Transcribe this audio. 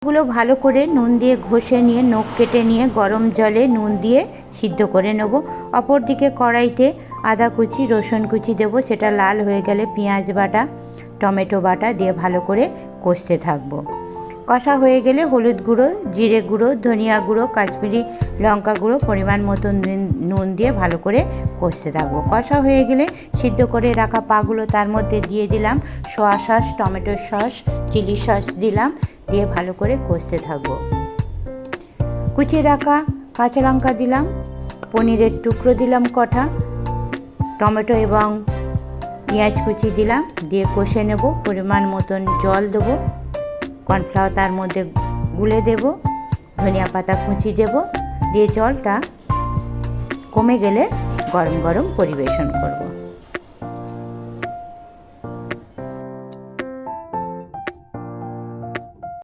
গুলো ভালো করে নুন দিয়ে ঘষে নিয়ে নখ কেটে নিয়ে গরম জলে নুন দিয়ে সিদ্ধ করে নেব। অপর দিকে কড়াইতে আদা কুচি রসুন কুচি দেবো, সেটা লাল হয়ে গেলে পেঁয়াজ বাটা টমেটো বাটা দিয়ে ভালো করে কষতে থাকবো। কষা হয়ে গেলে হলুদ গুঁড়ো, জিরে গুঁড়ো, ধনিয়া গুঁড়ো, কাশ্মীরি লঙ্কা গুঁড়ো, পরিমাণ মতো নুন দিয়ে ভালো করে কষতে থাকবো। কষা হয়ে গেলে সিদ্ধ করে রাখা পাগুলো তার মধ্যে দিয়ে দিলাম, soya sauce, tomato sauce, chilli sauce দিলাম, দিয়ে ভালো করে কষতে থাকবো। কুচিয়ে রাখা কাঁচা লঙ্কা দিলাম, পনিরের টুকরো দিলাম কটা, টমেটো এবং পেঁয়াজ কুচি দিলাম, দিয়ে কষে নেব। পরিমাণ মতন জল দেবো, কর্নফ্লাওয়ার তার মধ্যে গুলে দেব, ধনিয়া পাতা কুচি দেব, দিয়ে জলটা কমে গেলে গরম গরম পরিবেশন করব।